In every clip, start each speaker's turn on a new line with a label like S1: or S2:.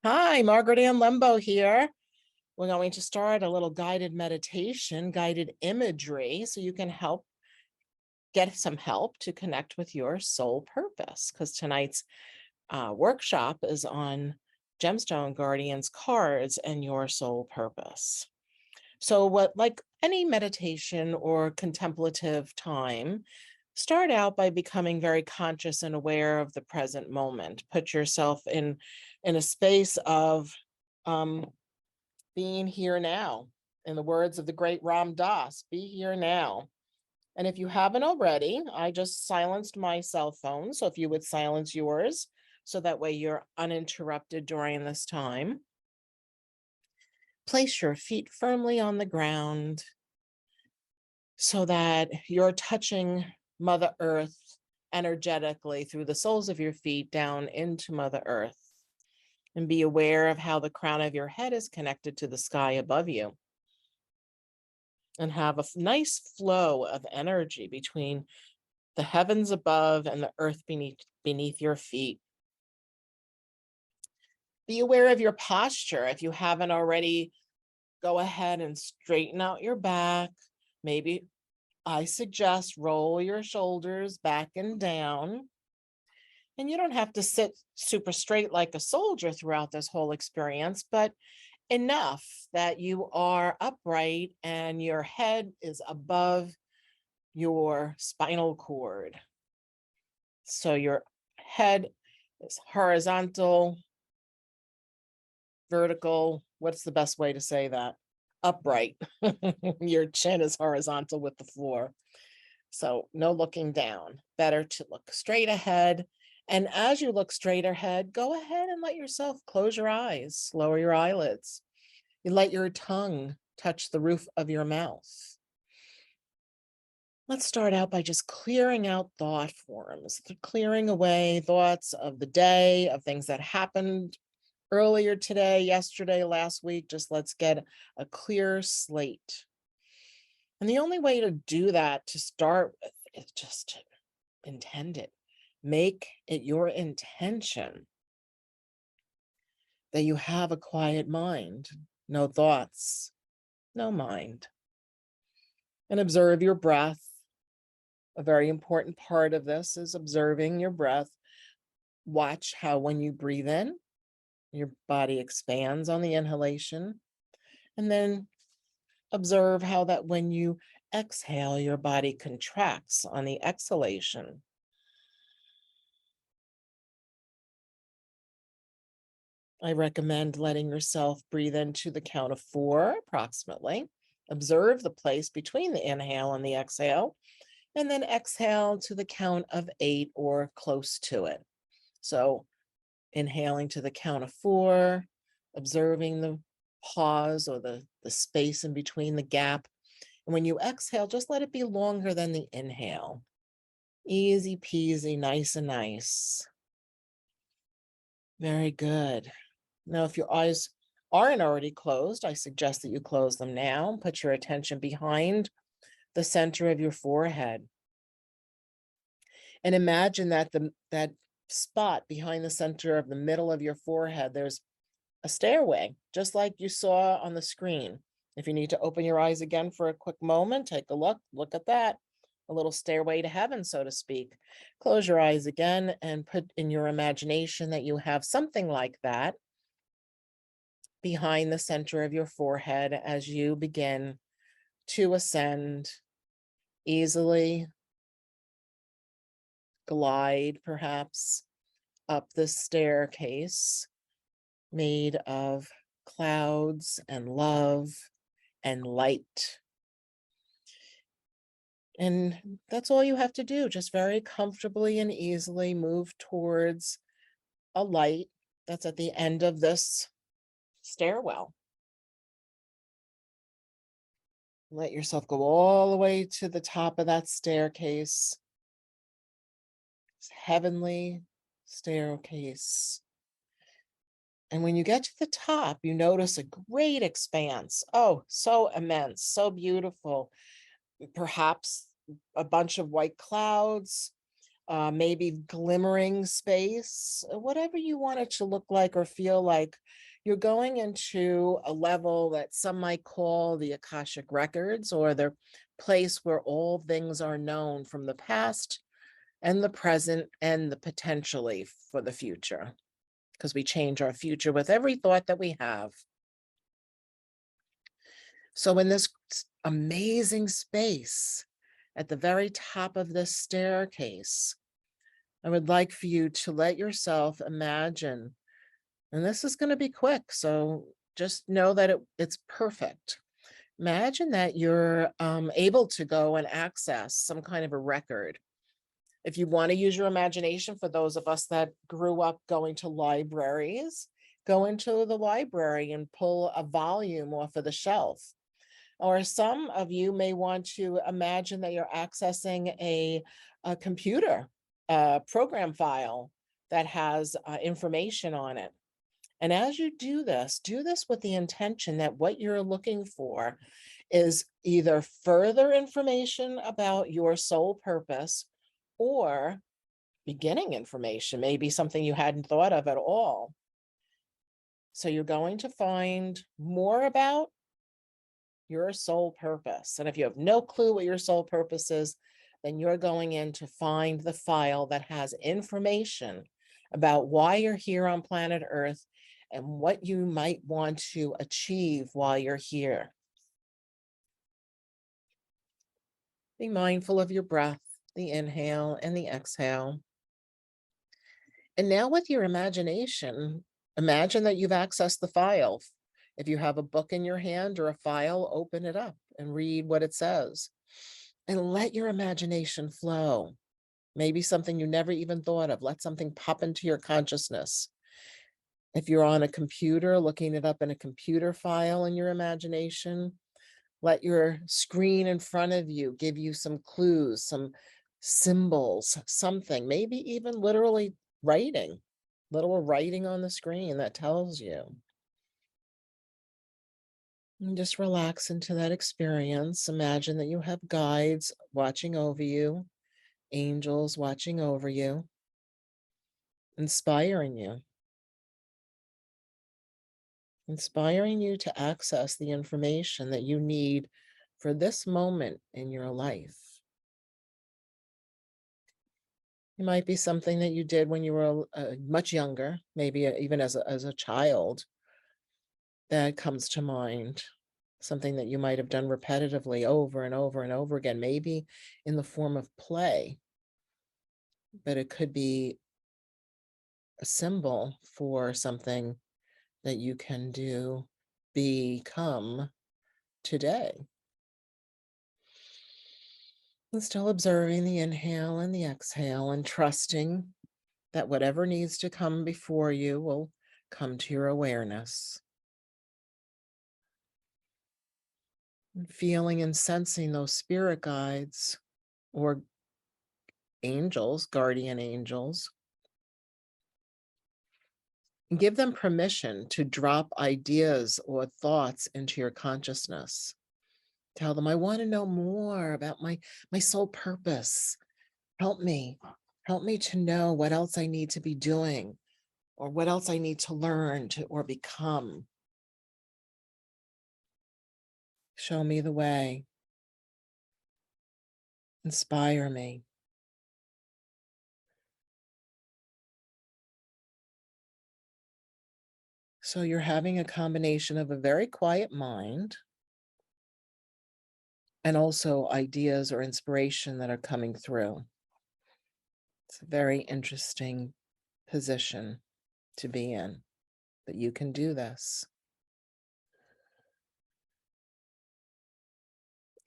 S1: Hi, Margaret Ann Lembo here. We're going to start a little guided meditation, guided imagery, so you can get some help to connect with your soul purpose. Because tonight's workshop is on Gemstone Guardians cards and your soul purpose. So, like any meditation or contemplative time, start out by becoming very conscious and aware of the present moment. Put yourself in a space of um, being here now. In the words of the great Ram Dass, be here now. And if you haven't already, I just silenced my cell phone. So if you would silence yours, so that way you're uninterrupted during this time. Place your feet firmly on the ground so that you're touching Mother Earth energetically through the soles of your feet down into Mother Earth. And be aware of how the crown of your head is connected to the sky above you. And have a nice flow of energy between the heavens above and the earth beneath your feet. Be aware of your posture. If you haven't already, go ahead and straighten out your back. Maybe I suggest roll your shoulders back and down. And you don't have to sit super straight like a soldier throughout this whole experience, but enough that you are upright and your head is above your spinal cord. So your head is horizontal, vertical. What's the best way to say that? Upright. Your chin is horizontal with the floor. So no looking down. Better to look straight ahead. And as you look straight ahead, go ahead and let yourself close your eyes, lower your eyelids. You let your tongue touch the roof of your mouth. Let's start out by just clearing out thought forms, clearing away thoughts of the day, of things that happened earlier today, yesterday, last week. Just let's get a clear slate. And the only way to do that to start with is just to intend it. Make it your intention that you have a quiet mind, no thoughts, no mind. And observe your breath. A very important part of this is observing your breath. Watch how when you breathe in, your body expands on the inhalation. And then observe how that when you exhale, your body contracts on the exhalation. I recommend letting yourself breathe into the count of 4 approximately. Observe the place between the inhale and the exhale, and then exhale to the count of 8 or close to it. So inhaling to the count of 4, observing the pause or the space in between the gap. And when you exhale, just let it be longer than the inhale. Easy peasy, nice and nice. Very good. Now, if your eyes aren't already closed, I suggest that you close them now. Put your attention behind the center of your forehead. And imagine that that spot behind the center of the middle of your forehead, there's a stairway, just like you saw on the screen. If you need to open your eyes again for a quick moment, take a look. Look at that. A little stairway to heaven, so to speak. Close your eyes again and put in your imagination that you have something like that behind the center of your forehead as you begin to ascend easily, glide perhaps up this staircase made of clouds and love and light. And that's all you have to do. Just very comfortably and easily move towards a light that's at the end of this stairwell. Let yourself go all the way to the top of that staircase. It's heavenly staircase. And when you get to the top, you notice a great expanse. Oh, so immense, so beautiful. Perhaps a bunch of white clouds, maybe glimmering space, whatever you want it to look like or feel like. You're going into a level that some might call the Akashic Records, or the place where all things are known from the past and the present and the potentially for the future, because we change our future with every thought that we have. So in this amazing space at the very top of this staircase, I would like for you to let yourself imagine, and this is going to be quick, so just know that it's perfect. Imagine that you're able to go and access some kind of a record. If you want to use your imagination, for those of us that grew up going to libraries, go into the library and pull a volume off of the shelf. Or some of you may want to imagine that you're accessing a computer program file that has information on it. And as you do this with the intention that what you're looking for is either further information about your soul purpose, or beginning information, maybe something you hadn't thought of at all. So you're going to find more about your soul purpose. And if you have no clue what your soul purpose is, then you're going in to find the file that has information about why you're here on planet Earth and what you might want to achieve while you're here. Be mindful of your breath, the inhale and the exhale. And now with your imagination, imagine that you've accessed the file. If you have a book in your hand or a file, open it up and read what it says. And let your imagination flow. Maybe something you never even thought of. Let something pop into your consciousness. If you're on a computer, looking it up in a computer file in your imagination, let your screen in front of you give you some clues, some symbols, something, maybe even literally writing, little writing on the screen that tells you. And just relax into that experience. Imagine that you have guides watching over you, angels watching over you, inspiring you to access the information that you need for this moment in your life. It might be something that you did when you were much younger, maybe even as a child, that comes to mind. Something that you might have done repetitively over and over and over again, maybe in the form of play, but it could be a symbol for something that you can do, become today. And still observing the inhale and the exhale and trusting that whatever needs to come before you will come to your awareness. And feeling and sensing those spirit guides or angels, guardian angels. And give them permission to drop ideas or thoughts into your consciousness. Tell them, I want to know more about my soul purpose. Help me to know what else I need to be doing, or what else I need to learn or become. Show me the way. Inspire me. So you're having a combination of a very quiet mind and also ideas or inspiration that are coming through. It's a very interesting position to be in, but you can do this.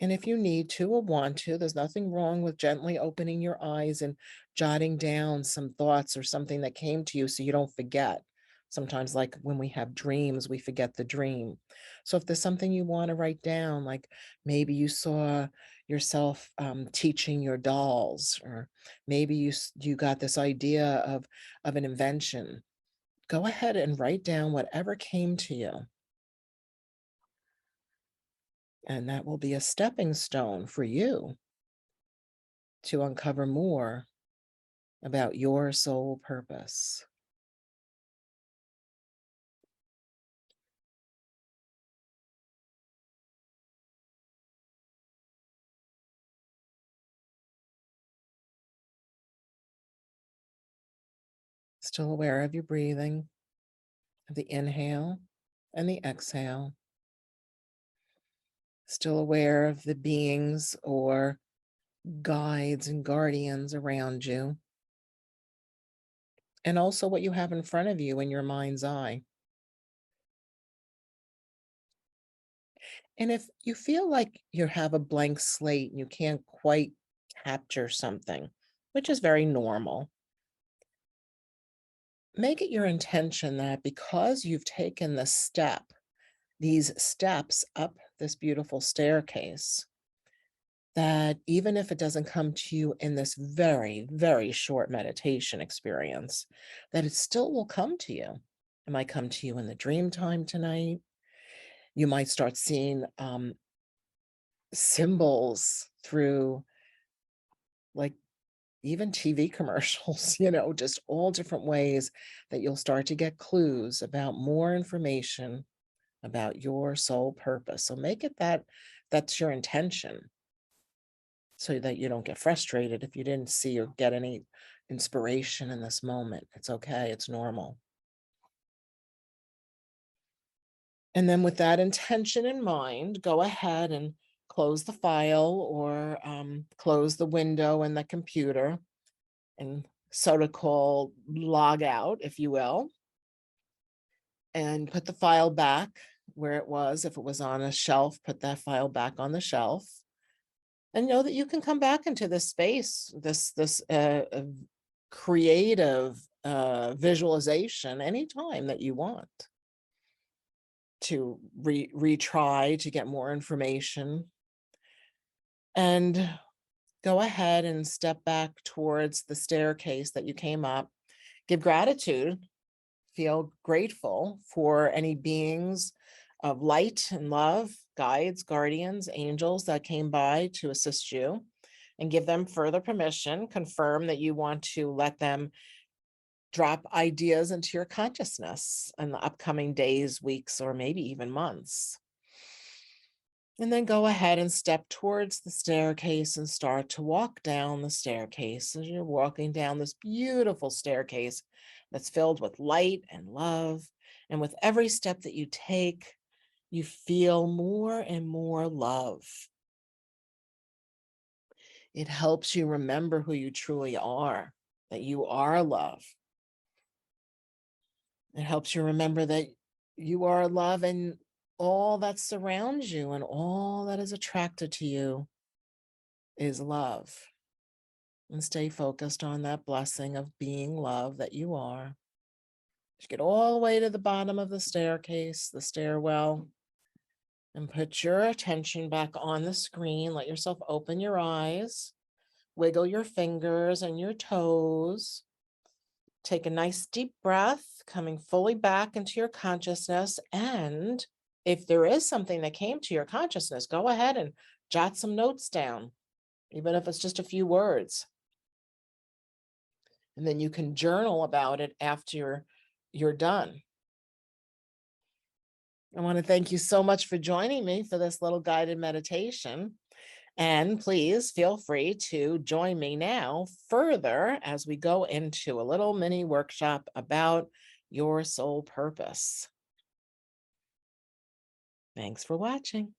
S1: And if you need to or want to, there's nothing wrong with gently opening your eyes and jotting down some thoughts or something that came to you so you don't forget. Sometimes, like when we have dreams, we forget the dream. So if there's something you want to write down, like maybe you saw yourself teaching your dolls, or maybe you got this idea of an invention, go ahead and write down whatever came to you. And that will be a stepping stone for you to uncover more about your soul purpose. Still aware of your breathing, of the inhale and the exhale. Still aware of the beings or guides and guardians around you. And also what you have in front of you in your mind's eye. And if you feel like you have a blank slate and you can't quite capture something, which is very normal, make it your intention that because you've taken these steps up this beautiful staircase, that even if it doesn't come to you in this very, very short meditation experience, that it still will come to you. It might come to you in the dream time tonight. You might start seeing symbols through, like, even TV commercials, just all different ways that you'll start to get clues about more information about your soul purpose. So make it that's your intention, so that you don't get frustrated if you didn't see or get any inspiration in this moment. It's okay, it's normal. And then with that intention in mind, go ahead and close the file, or close the window in the computer, and so-called log out, if you will, and put the file back where it was. If it was on a shelf, put that file back on the shelf, and know that you can come back into this space, this creative visualization anytime that you want to retry to get more information. And go ahead and step back towards the staircase that you came up. Give gratitude, feel grateful for any beings of light and love, guides, guardians, angels that came by to assist you, and give them further permission. Confirm that you want to let them drop ideas into your consciousness in the upcoming days, weeks, or maybe even months. And then go ahead and step towards the staircase and start to walk down the staircase. As you're walking down this beautiful staircase that's filled with light and love. And with every step that you take, you feel more and more love. It helps you remember who you truly are, that you are love. It helps you remember that you are love, and all that surrounds you and all that is attracted to you is love. And stay focused on that blessing of being love that you are. Just get all the way to the bottom of the staircase, the stairwell, and put your attention back on the screen. Let yourself open your eyes, wiggle your fingers and your toes. Take a nice deep breath, coming fully back into your consciousness. And if there is something that came to your consciousness, go ahead and jot some notes down, even if it's just a few words. And then you can journal about it after you're done. I want to thank you so much for joining me for this little guided meditation. And please feel free to join me now further as we go into a little mini workshop about your soul purpose. Thanks for watching.